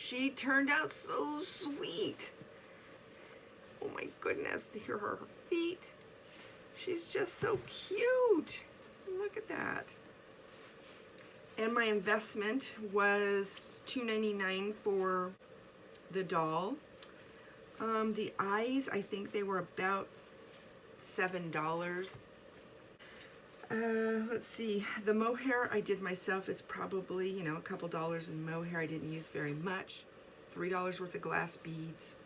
She turned out so sweet. Oh my goodness, here are her feet. She's just so cute. Look at that. And my investment was $2.99 for the doll. The eyes, I think they were about $7. Let's see, the mohair I did myself. It's probably, you know, a couple dollars in mohair. I didn't use very much. $3 worth of glass beads.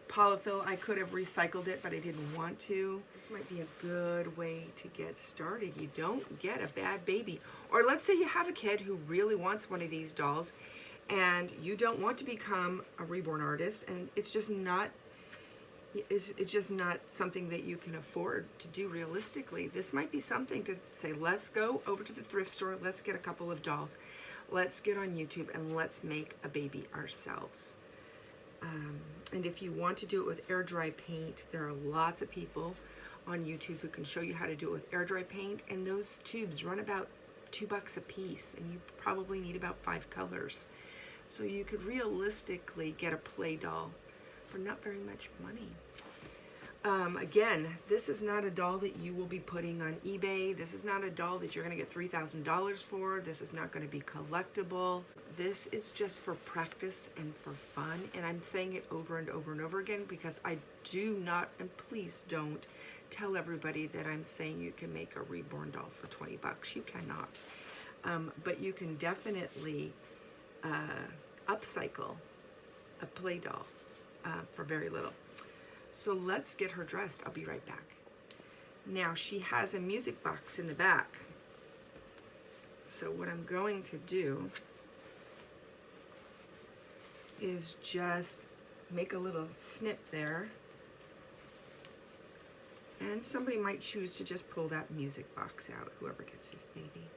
Polyfill, I could have recycled it, but I didn't want to. This might be a good way to get started. You don't get a bad baby. Or let's say you have a kid who really wants one of these dolls and you don't want to become a reborn artist, and it's just not something that you can afford to do realistically. This might be something to say, let's go over to the thrift store, let's get a couple of dolls, let's get on YouTube and let's make a baby ourselves. And if you want to do it with air dry paint, there are lots of people on YouTube who can show you how to do it with air dry paint, and those tubes run about $2 a piece, and you probably need about 5 colors. So you could realistically get a play doll for not very much money. Again, this is not a doll that you will be putting on eBay. This is not a doll that you're going to get $3,000 for. This is not going to be collectible. This is just for practice and for fun. And I'm saying it over and over and over again because I do not, and please don't tell everybody that I'm saying you can make a reborn doll for 20 bucks. You cannot. But you can definitely upcycle a play doll for very little. So let's get her dressed. I'll be right back. Now she has a music box in the back. So what I'm going to do is just make a little snip there. And somebody might choose to just pull that music box out, whoever gets this baby.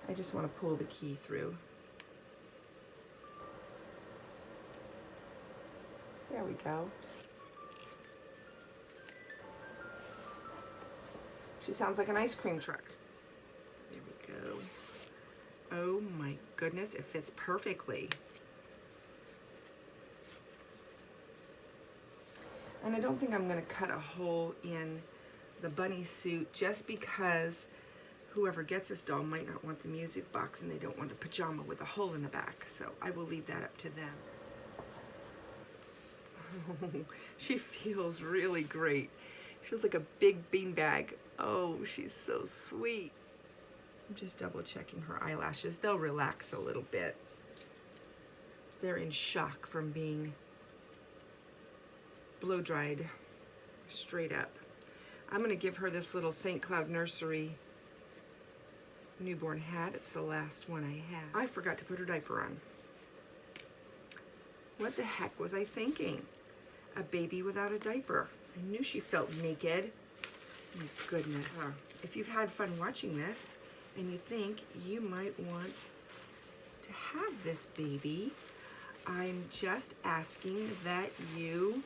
I just want to pull the key through. There we go. She sounds like an ice cream truck. There we go. Oh my goodness, it fits perfectly. And I don't think I'm going to cut a hole in the bunny suit just because whoever gets this doll might not want the music box and they don't want a pajama with a hole in the back. So I will leave that up to them. Oh, she feels really great. She feels like a big beanbag. Oh, she's so sweet. I'm just double checking her eyelashes. They'll relax a little bit. They're in shock from being blow dried straight up. I'm going to give her this little St. Cloud Nursery newborn hat. It's the last one I have. I forgot to put her diaper on. What the heck was I thinking? A baby without a diaper. I knew she felt naked. My goodness. If you've had fun watching this and you think you might want to have this baby, I'm just asking that you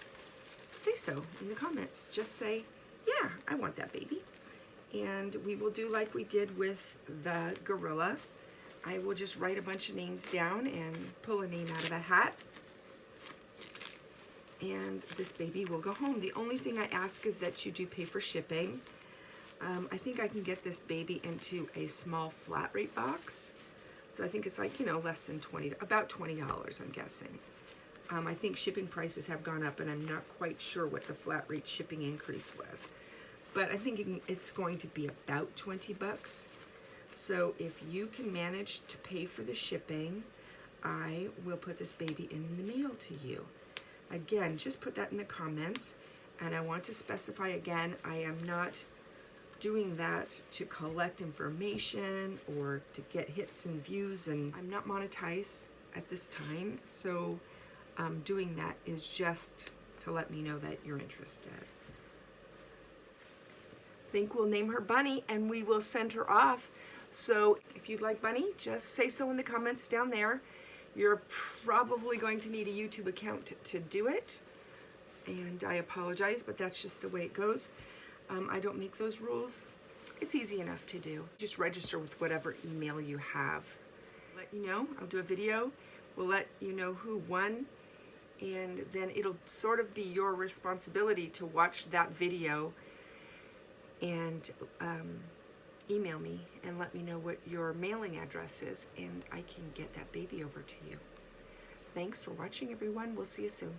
say so in the comments. Just say, yeah, I want that baby. And we will do like we did with the gorilla. I will just write a bunch of names down and pull a name out of a hat. And this baby will go home. The only thing I ask is that you do pay for shipping. I think I can get this baby into a small flat rate box. So I think it's like, you know, less than about $20, I'm guessing. I think shipping prices have gone up and I'm not quite sure what the flat rate shipping increase was. But I think it's going to be about 20 bucks. So if you can manage to pay for the shipping, I will put this baby in the mail to you. Again, just put that in the comments. And I want to specify again, I am not doing that to collect information or to get hits and views, and I'm not monetized at this time. So doing that is just to let me know that you're interested. I think we'll name her Bunny and we will send her off. So if you'd like Bunny, just say so in the comments down there. You're probably going to need a YouTube account to do it. And I apologize, but that's just the way it goes. I don't make those rules. It's easy enough to do. Just register with whatever email you have. Let you know, I'll do a video. We'll let you know who won, and then it'll sort of be your responsibility to watch that video and email me and let me know what your mailing address is, and I can get that baby over to you. Thanks for watching, everyone. We'll see you soon.